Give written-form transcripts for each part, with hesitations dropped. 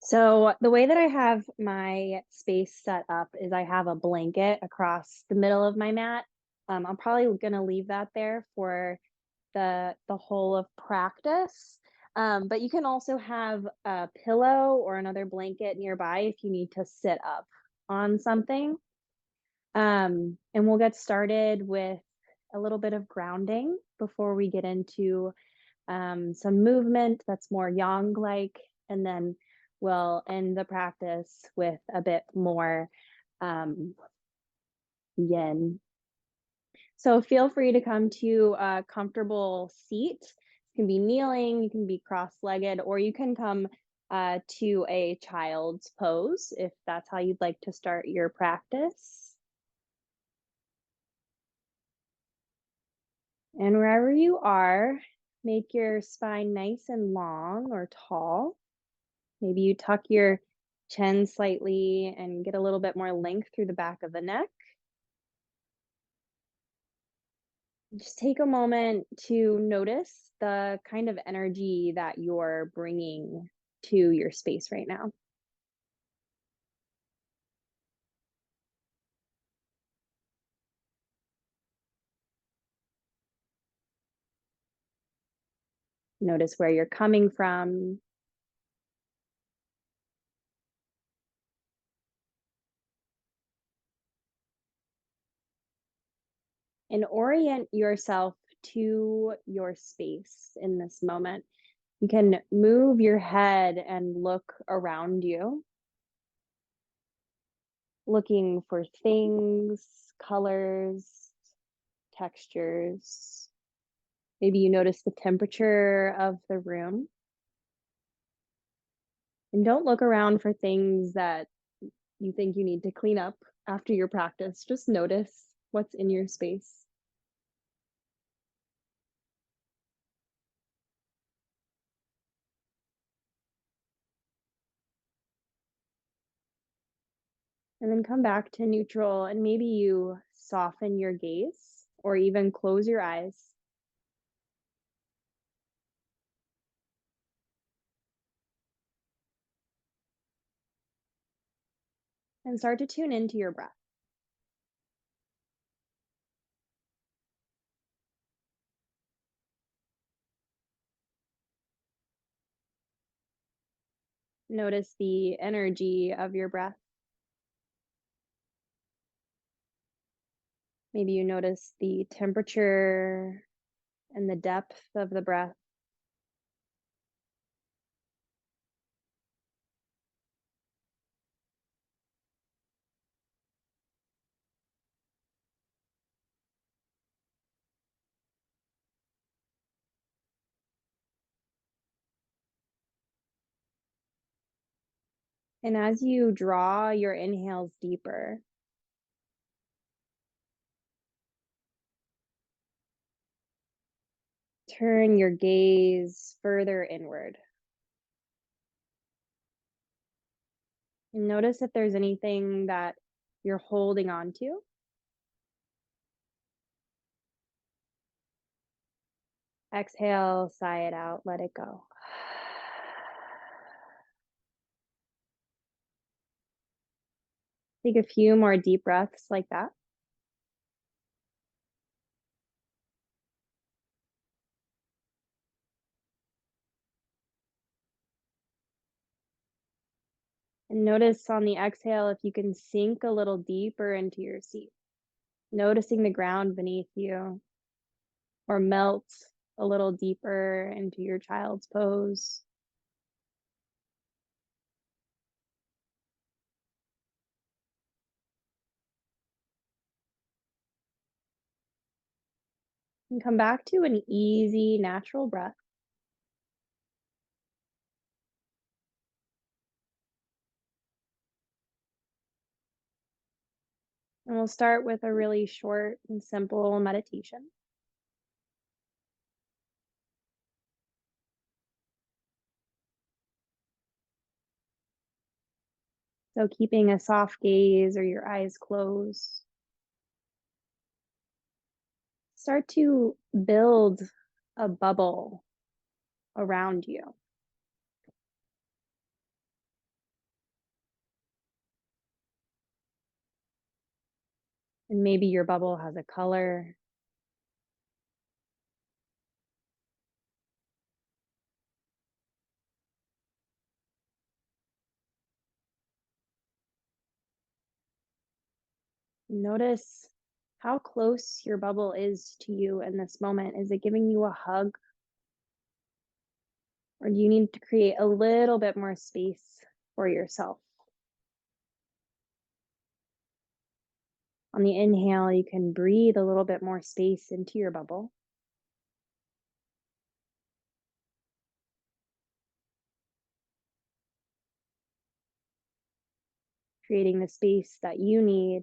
So the way that I have my space set up is I have a blanket across the middle of my mat. I'm probably gonna leave that there for the whole of practice. But you can also have a pillow or another blanket nearby if you need to sit up on something. And we'll get started with a little bit of grounding before we get into some movement that's more yang like, and then we'll end the practice with a bit more um, yin. So feel free to come to a comfortable seat. You can be kneeling, you can be cross legged, or you can come to a child's pose if that's how you'd like to start your practice. And wherever you are, make your spine nice and long or tall. Maybe you tuck your chin slightly and get a little bit more length through the back of the neck. Just take a moment to notice the kind of energy that you're bringing to your space right now. Notice where you're coming from and orient yourself to your space in this moment. You can move your head and look around you, looking for things, colors, textures. Maybe you notice the temperature of the room. And don't look around for things that you think you need to clean up after your practice. Just notice what's in your space. And then come back to neutral and maybe you soften your gaze or even close your eyes. And start to tune into your breath. Notice the energy of your breath. Maybe you notice the temperature and the depth of the breath. And as you draw your inhales deeper, turn your gaze further inward. And notice if there's anything that you're holding on to. Exhale, sigh it out, let it go. Take a few more deep breaths like that. And notice on the exhale if you can sink a little deeper into your seat, noticing the ground beneath you, or melt a little deeper into your child's pose. And come back to an easy, natural breath. And we'll start with a really short and simple meditation. So keeping a soft gaze or your eyes closed. Start to build a bubble around you. And maybe your bubble has a color. Notice how close your bubble is to you in this moment. Is it giving you a hug, or do you need to create a little bit more space for yourself? On the inhale, you can breathe a little bit more space into your bubble. Creating the space that you need.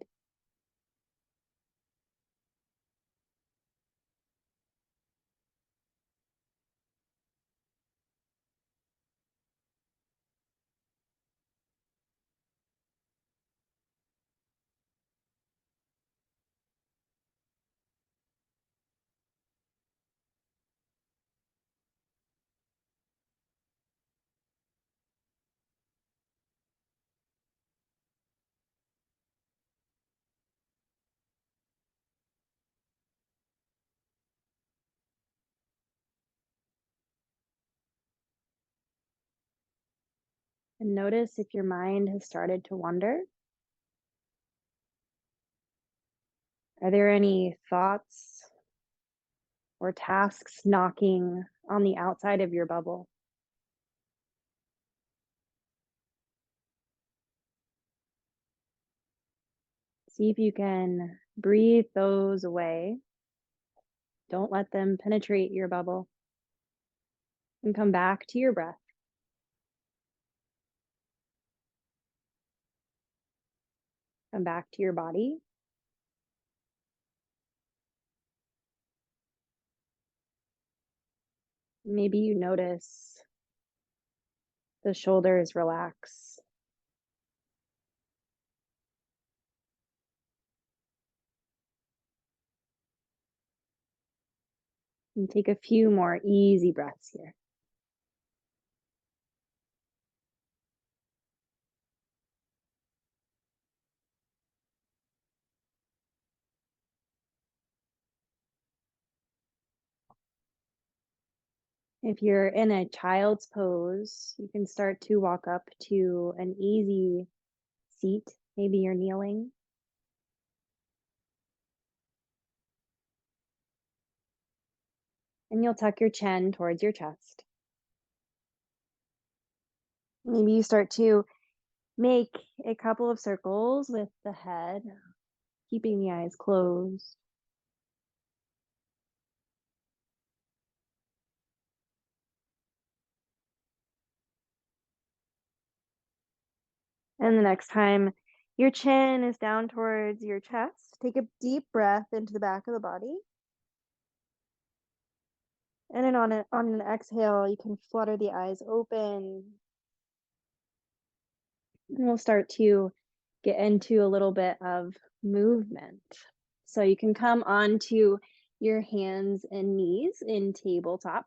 And notice if your mind has started to wander. Are there any thoughts or tasks knocking on the outside of your bubble? See if you can breathe those away. Don't let them penetrate your bubble. And come back to your breath. Come back to your body. Maybe you notice the shoulders relax. And take a few more easy breaths here. If you're in a child's pose, you can start to walk up to an easy seat. Maybe you're kneeling. And you'll tuck your chin towards your chest. Maybe you start to make a couple of circles with the head, keeping the eyes closed. And the next time your chin is down towards your chest, take a deep breath into the back of the body. And then on an exhale, you can flutter the eyes open. And we'll start to get into a little bit of movement. So you can come onto your hands and knees in tabletop.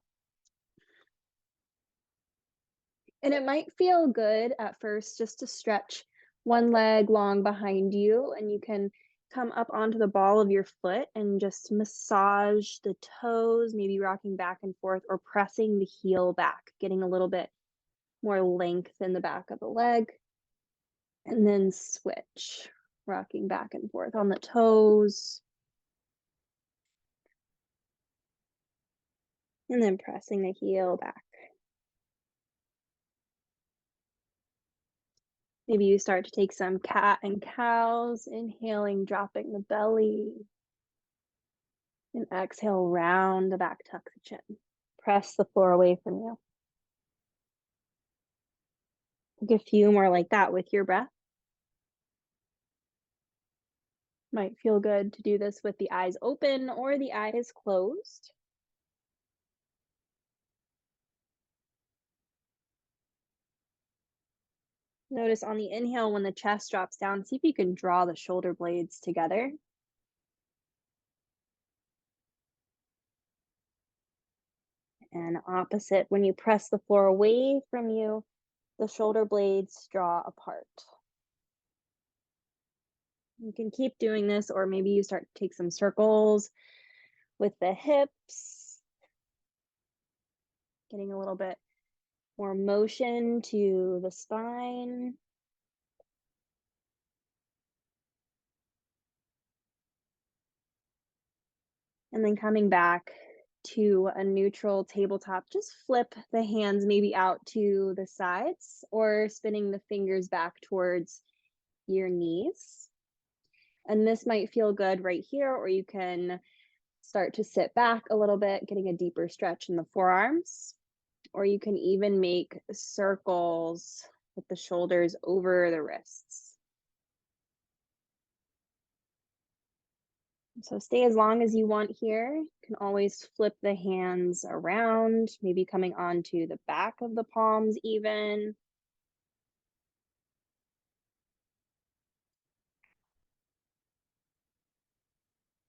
And it might feel good at first just to stretch one leg long behind you, and you can come up onto the ball of your foot and just massage the toes, maybe rocking back and forth or pressing the heel back, getting a little bit more length in the back of the leg. And then switch, rocking back and forth on the toes, and then pressing the heel back. Maybe you start to take some cat and cows, inhaling, dropping the belly, and exhale, round the back, tuck the chin. Press the floor away from you. Take a few more like that with your breath. Might feel good to do this with the eyes open or the eyes closed. Notice on the inhale, when the chest drops down, see if you can draw the shoulder blades together. And opposite, when you press the floor away from you, the shoulder blades draw apart. You can keep doing this, or maybe you start to take some circles with the hips, getting a little bit more motion to the spine. And then coming back to a neutral tabletop, just flip the hands maybe out to the sides or spinning the fingers back towards your knees. And this might feel good right here, or you can start to sit back a little bit, getting a deeper stretch in the forearms, or you can even make circles with the shoulders over the wrists. So stay as long as you want here. You can always flip the hands around, maybe coming onto the back of the palms even.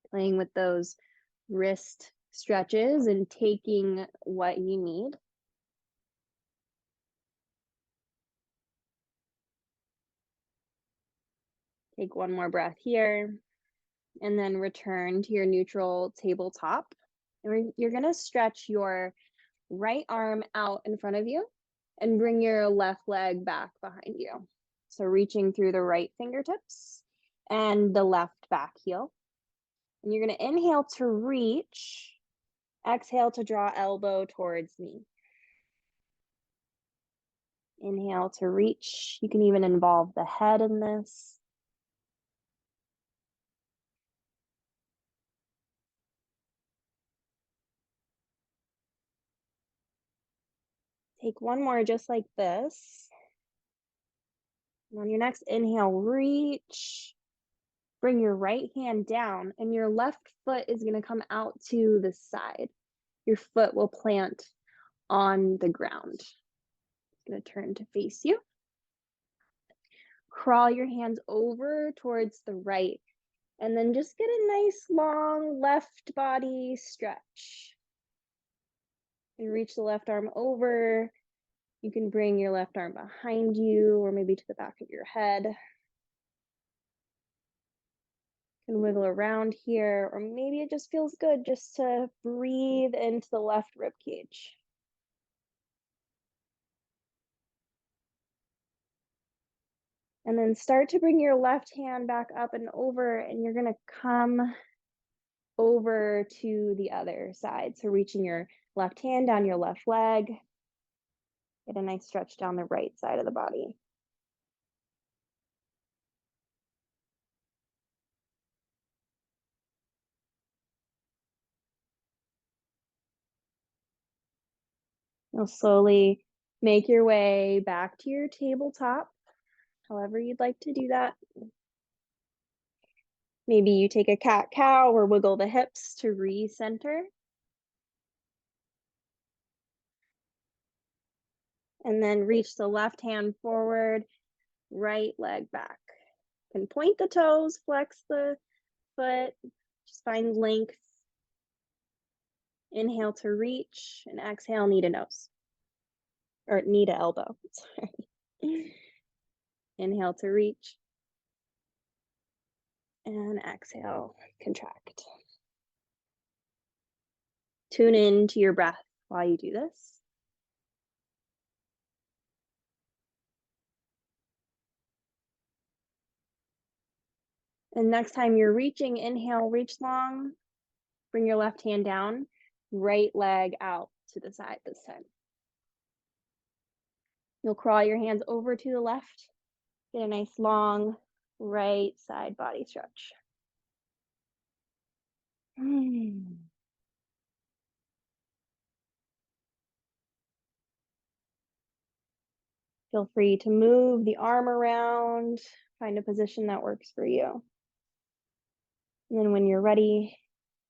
Playing with those wrist stretches and taking what you need. Take one more breath here, and then return to your neutral tabletop. And you're gonna stretch your right arm out in front of you and bring your left leg back behind you. So reaching through the right fingertips and the left back heel. And you're gonna inhale to reach, exhale to draw elbow towards knee. Inhale to reach. You can even involve the head in this. Take one more just like this. And on your next inhale, reach. Bring your right hand down, and your left foot is going to come out to the side. Your foot will plant on the ground. It's going to turn to face you. Crawl your hands over towards the right, and then just get a nice long left body stretch. And reach the left arm over. You can bring your left arm behind you or maybe to the back of your head. You can wiggle around here, or maybe it just feels good just to breathe into the left rib cage. And then start to bring your left hand back up and over, and you're gonna come over to the other side. So reaching your left hand down your left leg, get a nice stretch down the right side of the body. You'll slowly make your way back to your tabletop, however you'd like to do that. Maybe you take a cat-cow or wiggle the hips to recenter. And then reach the left hand forward, right leg back. You can point the toes, flex the foot, just find length. Inhale to reach, and exhale, knee to nose. Or knee to elbow, sorry. Inhale to reach, and exhale, contract. Tune in to your breath while you do this. And next time you're reaching, inhale, reach long, bring your left hand down, right leg out to the side this time. You'll crawl your hands over to the left, get a nice long right side body stretch. Feel free to move the arm around, find a position that works for you. And then when you're ready,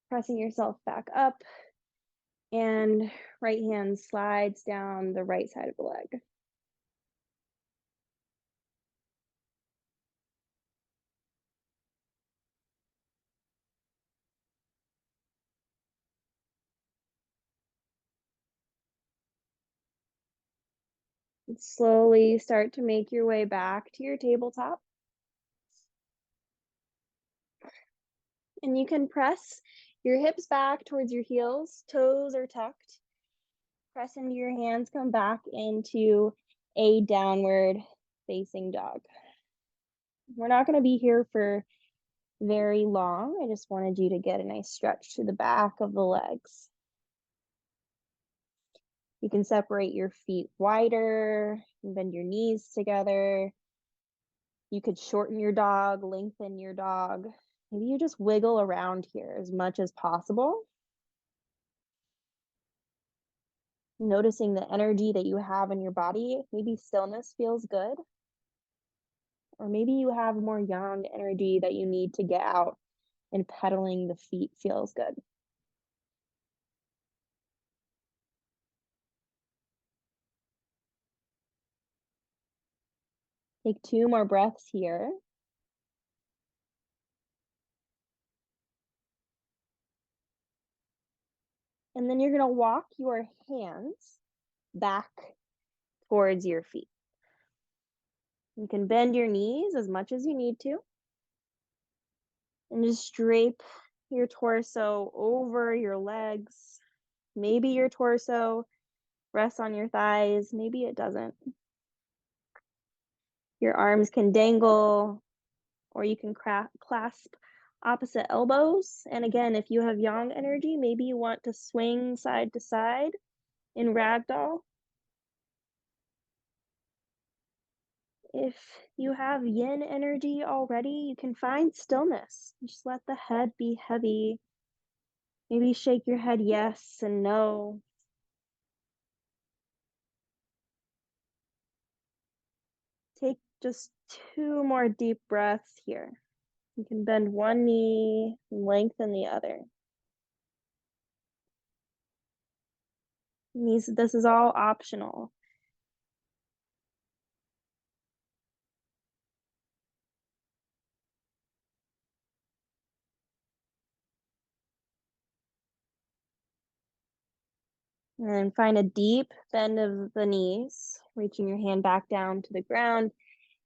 pressing yourself back up, and right hand slides down the right side of the leg. And slowly start to make your way back to your tabletop. And you can press your hips back towards your heels, toes are tucked. Press into your hands, come back into a downward facing dog. We're not going to be here for very long. I just wanted you to get a nice stretch to the back of the legs. You can separate your feet wider, and bend your knees together. You could shorten your dog, lengthen your dog. Maybe you just wiggle around here as much as possible. Noticing the energy that you have in your body. Maybe stillness feels good. Or maybe you have more yang energy that you need to get out, and pedaling the feet feels good. Take 2 more breaths here. And then you're going to walk your hands back towards your feet. You can bend your knees as much as you need to. And just drape your torso over your legs. Maybe your torso rests on your thighs, maybe it doesn't. Your arms can dangle, or you can clasp opposite elbows. And again, if you have yang energy, maybe you want to swing side to side in ragdoll. If you have yin energy already, you can find stillness. Just let the head be heavy. Maybe shake your head yes and no. Take just 2 more deep breaths here. You can bend one knee, lengthen the other. This is all optional. And then find a deep bend of the knees, reaching your hand back down to the ground,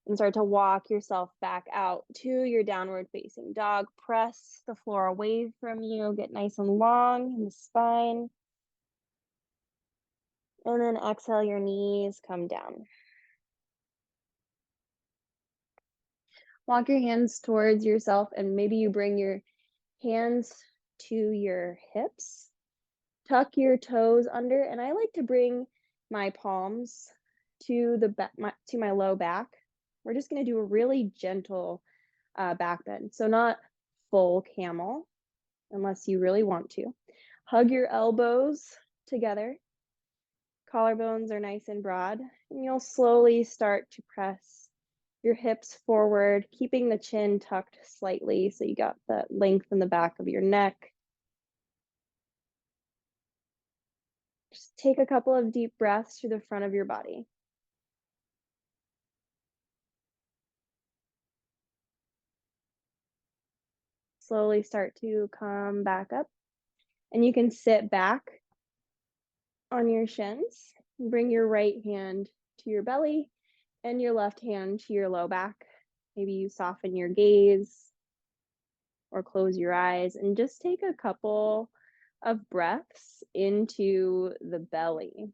and start to walk yourself back out to your downward facing dog. Press the floor away from you, get nice and long in the spine. And then exhale your knees, come down. Walk your hands towards yourself, and maybe you bring your hands to your hips. Tuck your toes under, and I like to bring my palms to my low back. We're just going to do a really gentle back bend, so not full camel unless you really want to. Hug your elbows together. Collarbones are nice and broad, and you'll slowly start to press your hips forward, keeping the chin tucked slightly so you got the length in the back of your neck. Just take a couple of deep breaths through the front of your body. Slowly start to come back up. And you can sit back on your shins. Bring your right hand to your belly and your left hand to your low back. Maybe you soften your gaze or close your eyes and just take a couple of breaths into the belly.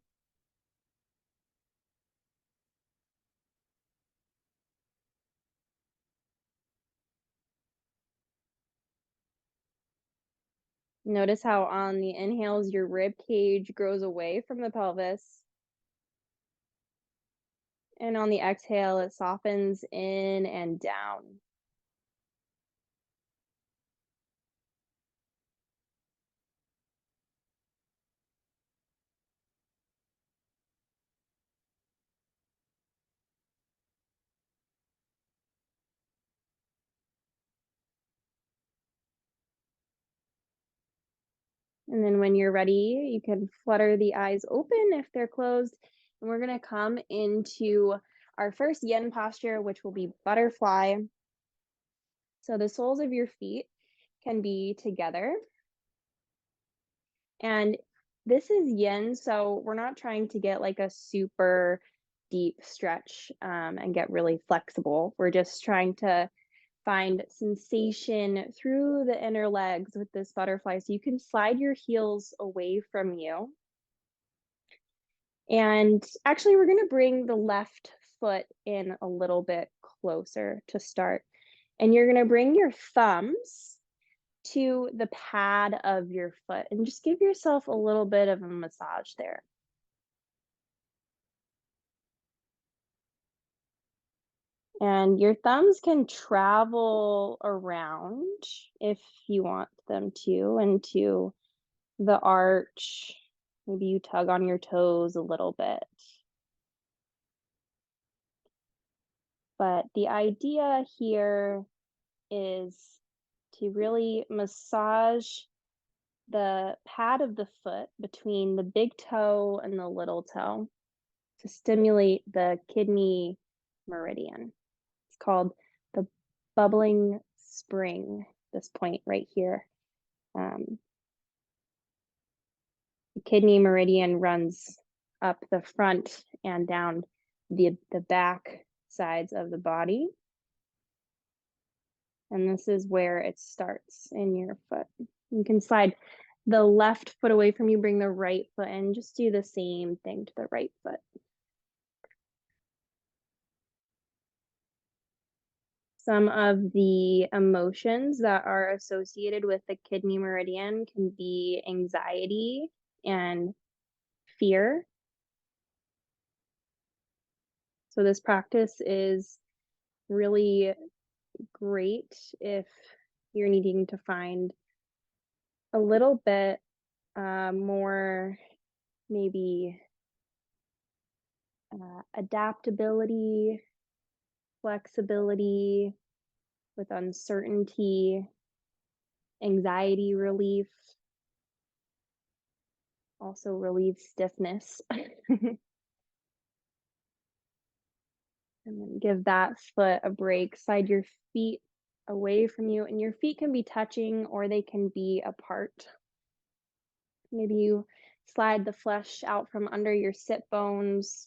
Notice how on the inhales, your rib cage grows away from the pelvis. And on the exhale, it softens in and down. And then when you're ready, you can flutter the eyes open if they're closed. And we're going to come into our first yin posture, which will be butterfly. So the soles of your feet can be together. And this is yin, so we're not trying to get like a super deep stretch and get really flexible. We're just trying to find sensation through the inner legs with this butterfly. So you can slide your heels away from you. And actually, we're going to bring the left foot in a little bit closer to start. And you're going to bring your thumbs to the pad of your foot and just give yourself a little bit of a massage there. And your thumbs can travel around if you want them to into the arch. Maybe you tug on your toes a little bit. But the idea here is to really massage the pad of the foot between the big toe and the little toe to stimulate the kidney meridian. It's called the bubbling spring, this point right here. Um, the kidney meridian runs up the front and down the back sides of the body. And this is where it starts in your foot. You can slide the left foot away from you, bring the right foot in, just do the same thing to the right foot. Some of the emotions that are associated with the kidney meridian can be anxiety and fear. So this practice is really great if you're needing to find a little bit more maybe adaptability, flexibility with uncertainty, anxiety relief, also relieves stiffness. And then give that foot a break. Slide your feet away from you, and your feet can be touching or they can be apart. Maybe you slide the flesh out from under your sit bones.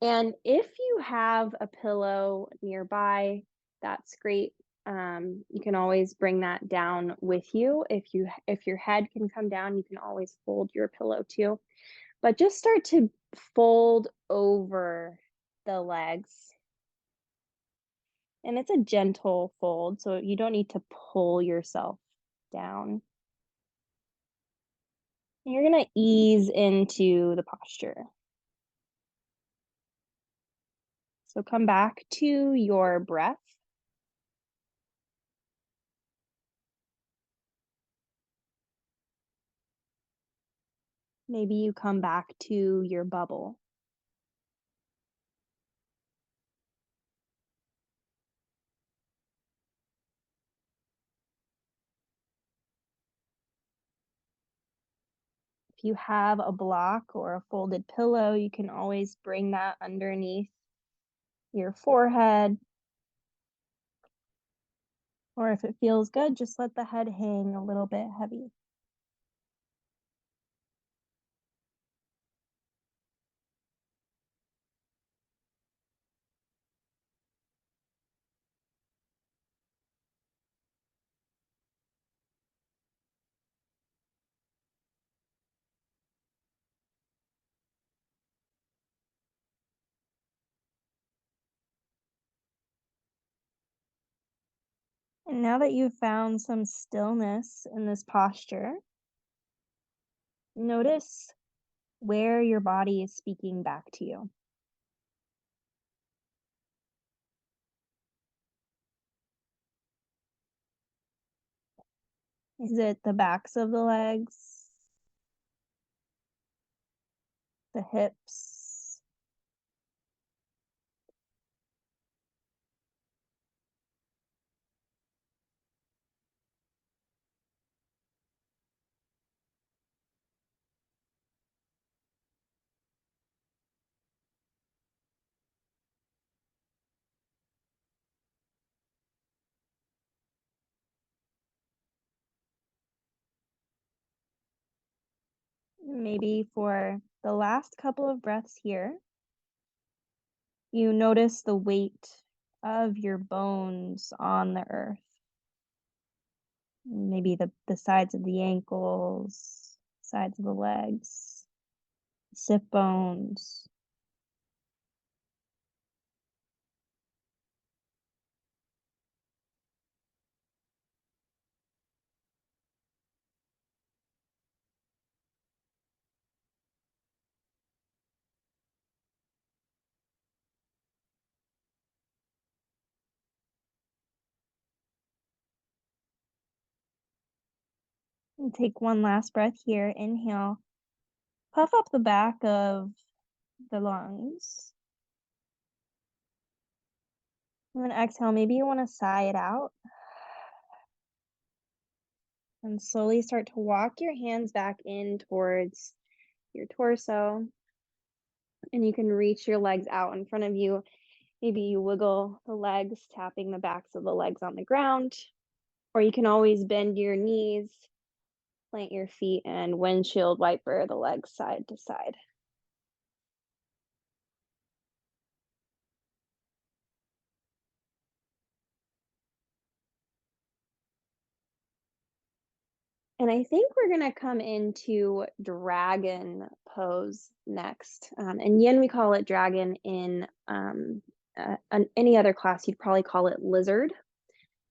And if you have a pillow nearby, that's great. You can always bring that down with you. If your head can come down, you can always fold your pillow too. But just start to fold over the legs. And it's a gentle fold, so you don't need to pull yourself down. And you're gonna ease into the posture. So come back to your breath. Maybe you come back to your bubble. If you have a block or a folded pillow, you can always bring that underneath your forehead. Or if it feels good, just let the head hang a little bit heavy. And now that you've found some stillness in this posture, notice where your body is speaking back to you. Is it the backs of the legs, the hips, maybe for the last couple of breaths here, you notice the weight of your bones on the earth. Maybe the sides of the ankles, sides of the legs, sit bones. And take one last breath here. Inhale. Puff up the back of the lungs. And then exhale. Maybe you want to sigh it out. And slowly start to walk your hands back in towards your torso. And you can reach your legs out in front of you. Maybe you wiggle the legs, tapping the backs of the legs on the ground. Or you can always bend your knees, plant your feet, and windshield wiper the legs side to side. And I think we're going to come into dragon pose next. In yin, we call it dragon. In any other class, you'd probably call it lizard.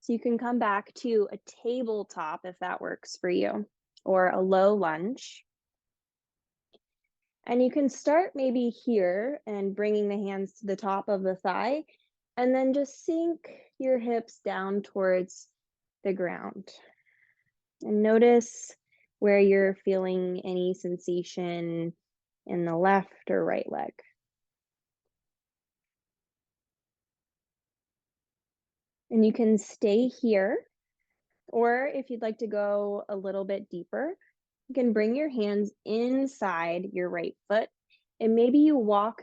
So you can come back to a tabletop if that works for you, or a low lunge. And you can start maybe here and bringing the hands to the top of the thigh, and then just sink your hips down towards the ground. And notice where you're feeling any sensation in the left or right leg. And you can stay here, or if you'd like to go a little bit deeper, you can bring your hands inside your right foot, and maybe you walk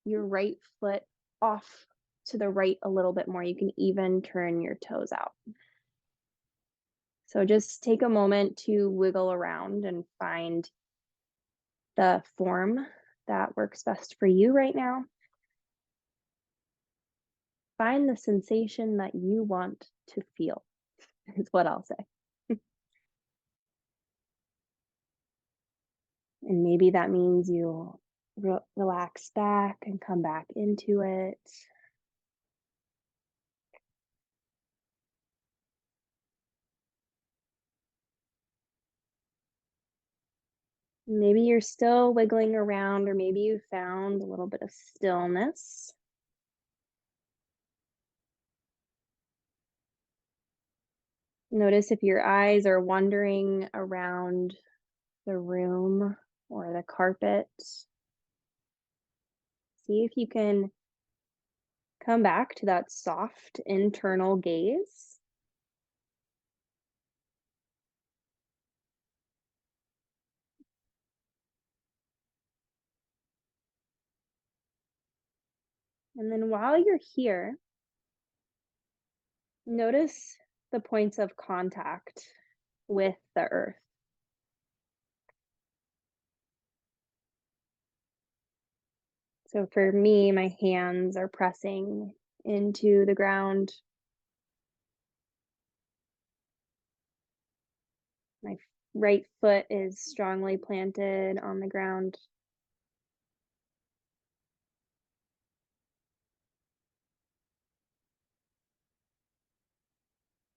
your right foot off to the right a little bit more. You can even turn your toes out. So just take a moment to wiggle around and find the form that works best for you right now. Find the sensation that you want to feel, is what I'll say. And maybe that means you relax back and come back into it. Maybe you're still wiggling around, or maybe you found a little bit of stillness. Notice if your eyes are wandering around the room or the carpet. See if you can come back to that soft internal gaze. And then while you're here, notice the points of contact with the earth. So for me, my hands are pressing into the ground. My right foot is strongly planted on the ground.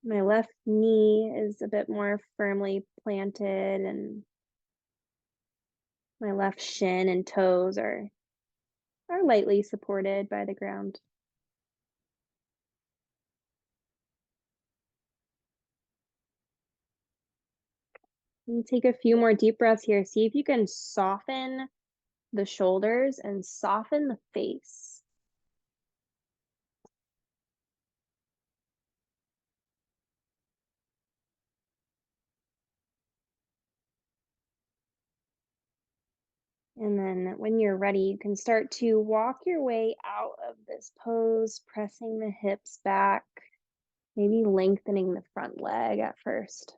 My left knee is a bit more firmly planted, and my left shin and toes are lightly supported by the ground. And take a few more deep breaths here. See if you can soften the shoulders and soften the face. And then when you're ready, you can start to walk your way out of this pose, pressing the hips back, maybe lengthening the front leg at first,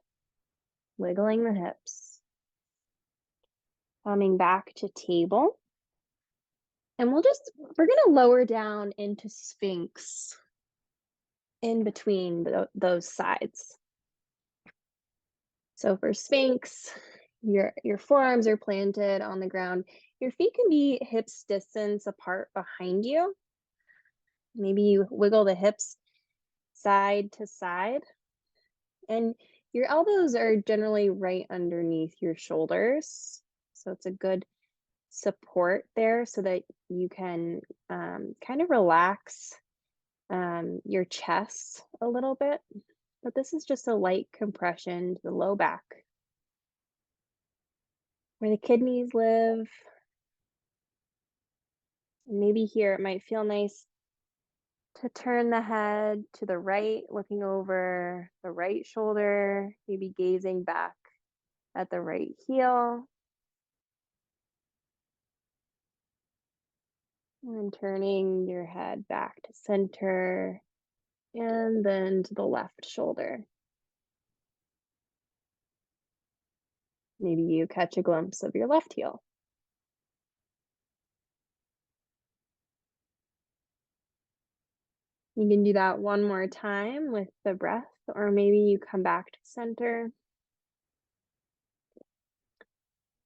wiggling the hips, coming back to table. And we're gonna lower down into Sphinx. in between those sides. So for Sphinx, your forearms are planted on the ground. Your feet can be hips distance apart behind you. Maybe you wiggle the hips side to side, and your elbows are generally right underneath your shoulders. So it's a good support there so that you can kind of relax your chest a little bit. But this is just a light compression to the low back where the kidneys live. And maybe here it might feel nice to turn the head to the right, looking over the right shoulder, maybe gazing back at the right heel, and then turning your head back to center and then to the left shoulder. Maybe you catch a glimpse of your left heel. You can do that one more time with the breath, or maybe you come back to center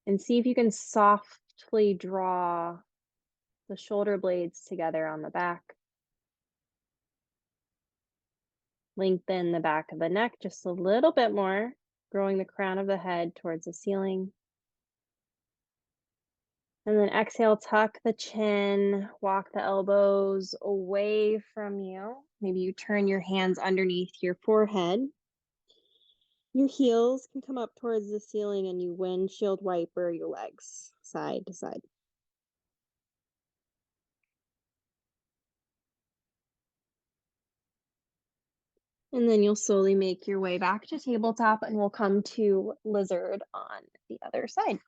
and see if you can softly draw the shoulder blades together on the back. Lengthen the back of the neck just a little bit more, growing the crown of the head towards the ceiling. And then exhale, tuck the chin, walk the elbows away from you. Maybe you turn your hands underneath your forehead. Your heels can come up towards the ceiling and you windshield wiper your legs side to side. And then you'll slowly make your way back to tabletop and we'll come to lizard on the other side.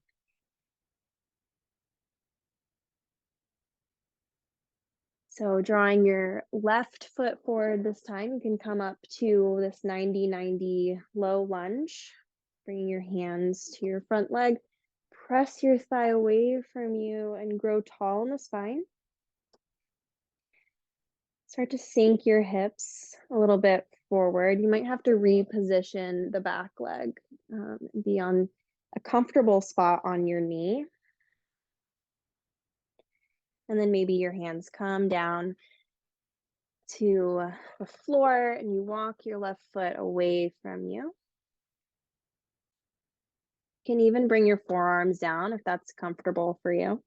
So drawing your left foot forward this time, you can come up to this 90-90 low lunge, bringing your hands to your front leg. Press your thigh away from you and grow tall in the spine. Start to sink your hips a little bit forward. You might have to reposition the back leg, be on a comfortable spot on your knee. And then maybe your hands come down to the floor and you walk your left foot away from you. You can even bring your forearms down if that's comfortable for you.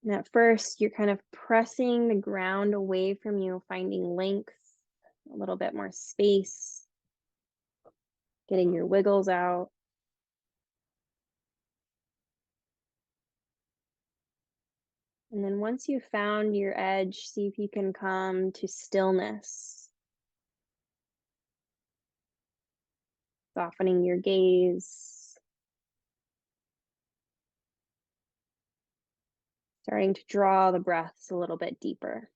And at first, you're kind of pressing the ground away from you, finding length, a little bit more space, getting your wiggles out. And then once you've found your edge, see if you can come to stillness, softening your gaze, starting to draw the breaths a little bit deeper.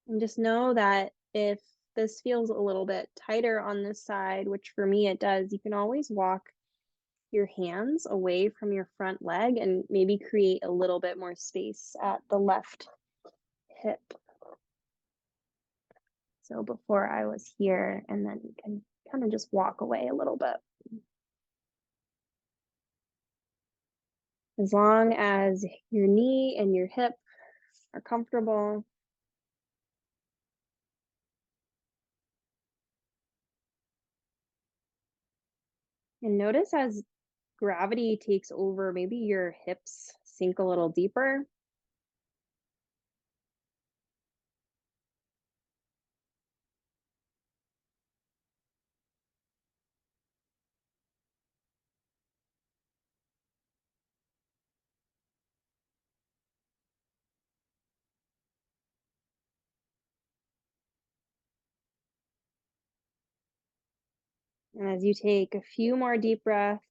And just know that if this feels a little bit tighter on this side, which for me it does, you can always walk your hands away from your front leg and maybe create a little bit more space at the left hip. So before I was here, and then you can kind of just walk away a little bit. As long as your knee and your hip are comfortable. And notice as gravity takes over, maybe your hips sink a little deeper. And as you take a few more deep breaths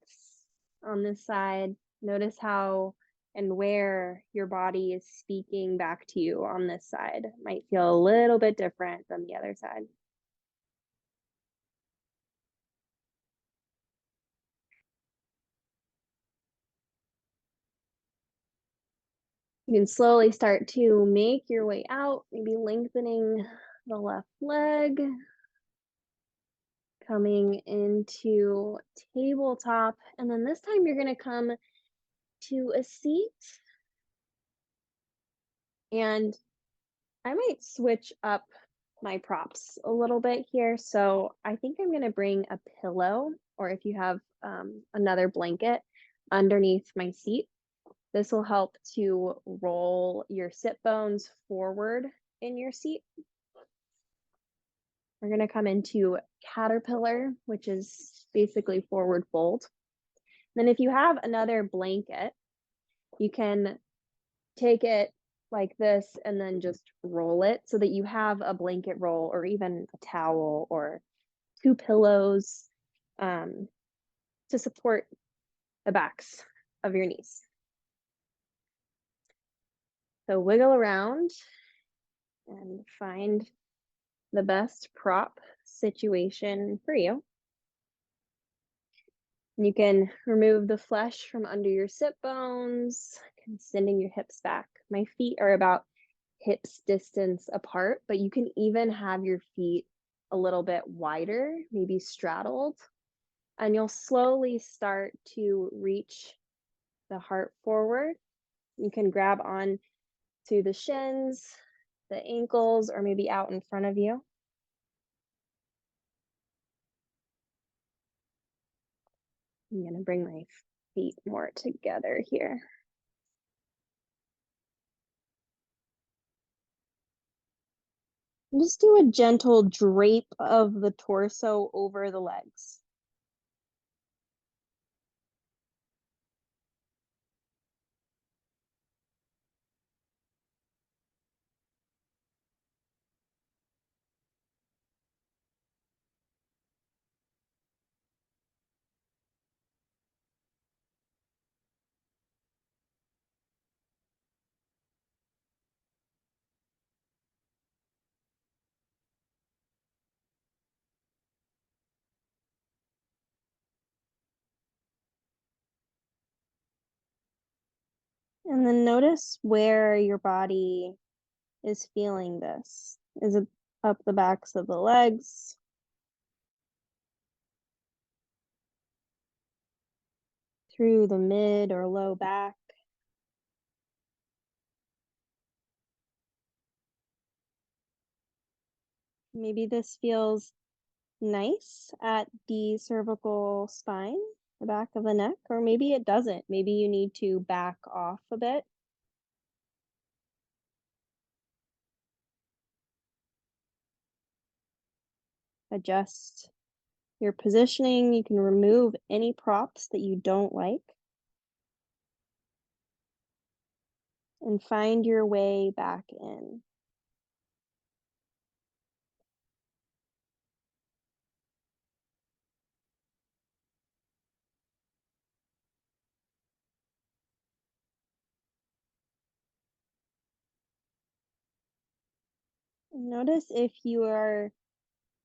on this side, notice how and where your body is speaking back to you on this side. It might feel a little bit different than the other side. You can slowly start to make your way out, maybe lengthening the left leg, coming into tabletop. And then this time you're going to come to a seat, and I might switch up my props a little bit here. So I think I'm going to bring a pillow, or if you have another blanket, underneath my seat. This will help to roll your sit bones forward in your seat. We're going to come into caterpillar, which is basically forward fold. Then if you have another blanket, you can take it like this and then just roll it so that you have a blanket roll or even a towel or two pillows um, to support the backs of your knees. So wiggle around and find the best prop situation for you. And you can remove the flesh from under your sit bones, sending your hips back. My feet are about hips distance apart, but you can even have your feet a little bit wider, maybe straddled, and you'll slowly start to reach the heart forward. You can grab on to the shins, the ankles, or maybe out in front of you. I'm going to bring my feet more together here. And just do a gentle drape of the torso over the legs. And then notice where your body is feeling this. Is it up the backs of the legs? Through the mid or low back? Maybe this feels nice at the cervical spine, the back of the neck, or maybe it doesn't. Maybe you need to back off a bit. Adjust your positioning. You can remove any props that you don't like and find your way back in. Notice if you are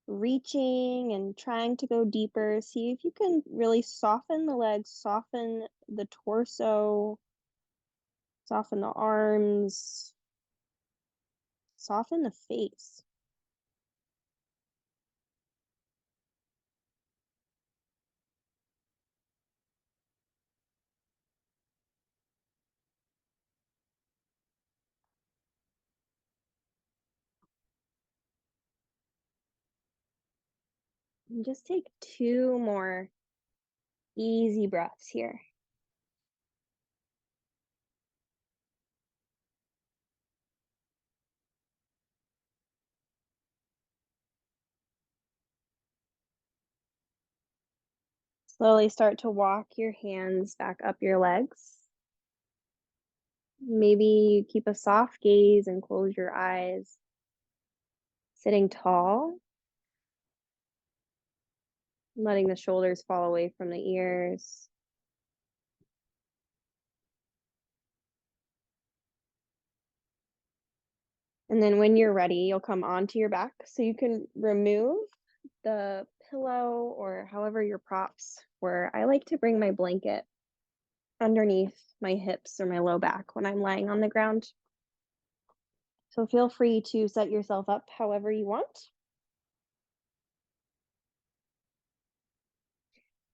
reaching and trying to go deeper. See if you can really soften the legs, soften the torso, soften the arms, soften the face. And just take two more easy breaths here. Slowly start to walk your hands back up your legs. Maybe you keep a soft gaze and close your eyes. Sitting tall, letting the shoulders fall away from the ears. And then when you're ready, you'll come onto your back so you can remove the pillow or however your props were. I like to bring my blanket underneath my hips or my low back when I'm lying on the ground. So feel free to set yourself up however you want.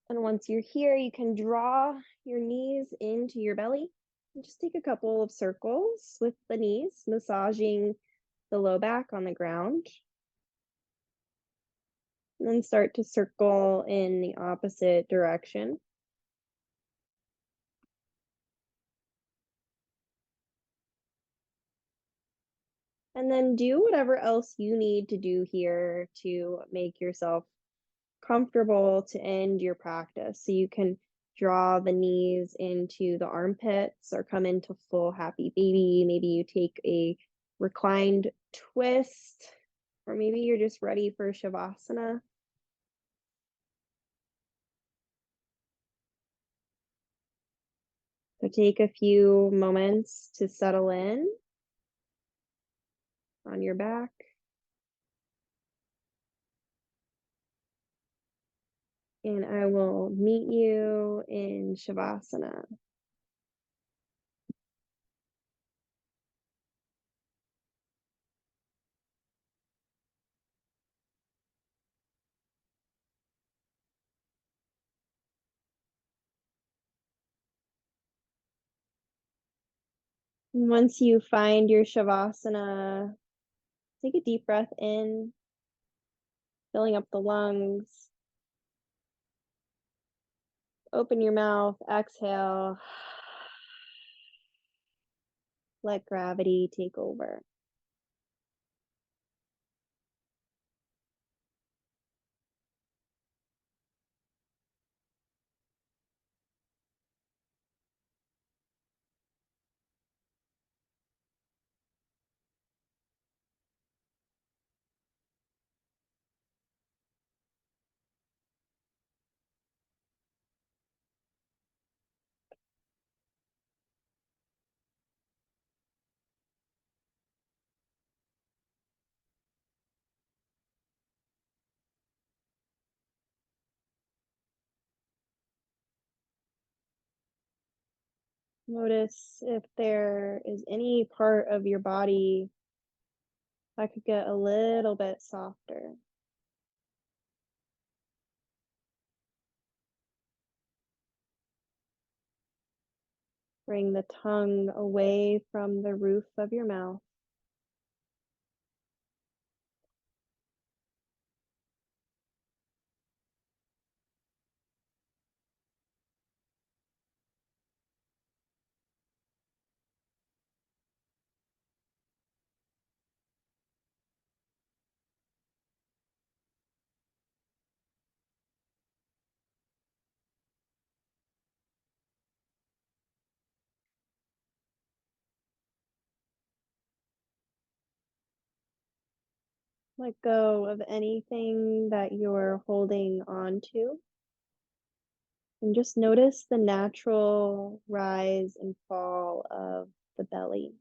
And once you're here, you can draw your knees into your belly. And just take a couple of circles with the knees, massaging the low back on the ground. And then start to circle in the opposite direction. And then do whatever else you need to do here to make yourself comfortable to end your practice. So you can draw the knees into the armpits or come into full happy baby. Maybe you take a reclined twist, or maybe you're just ready for Shavasana. So take a few moments to settle in on your back. And I will meet you in Shavasana. And once you find your Shavasana, take a deep breath in, filling up the lungs. Open your mouth, exhale. Let gravity take over. Notice if there is any part of your body that could get a little bit softer. Bring the tongue away from the roof of your mouth. Let go of anything that you're holding on to. And just notice the natural rise and fall of the belly.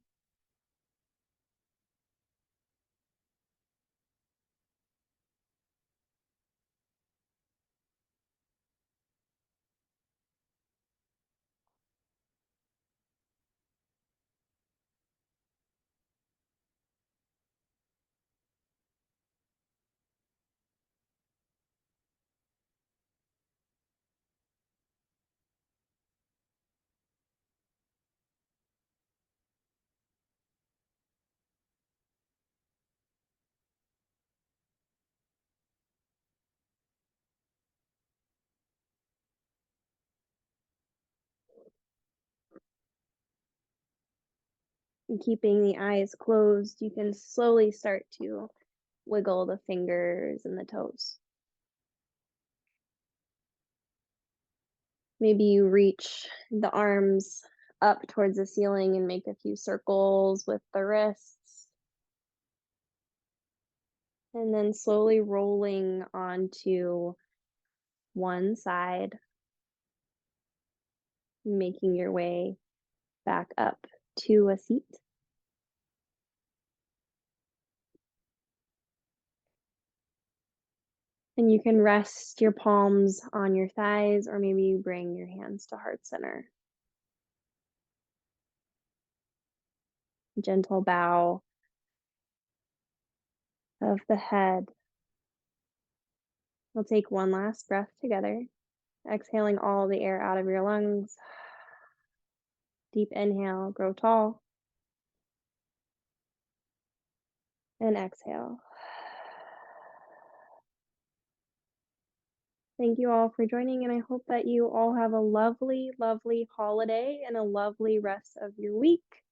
And keeping the eyes closed, you can slowly start to wiggle the fingers and the toes. Maybe you reach the arms up towards the ceiling and make a few circles with the wrists. And then slowly rolling onto one side, making your way back up to a seat. And you can rest your palms on your thighs, or maybe you bring your hands to heart center. Gentle bow of the head. We'll take one last breath together, exhaling all the air out of your lungs. Deep inhale, grow tall, and exhale. Thank you all for joining, and I hope that you all have a lovely, lovely holiday and a lovely rest of your week.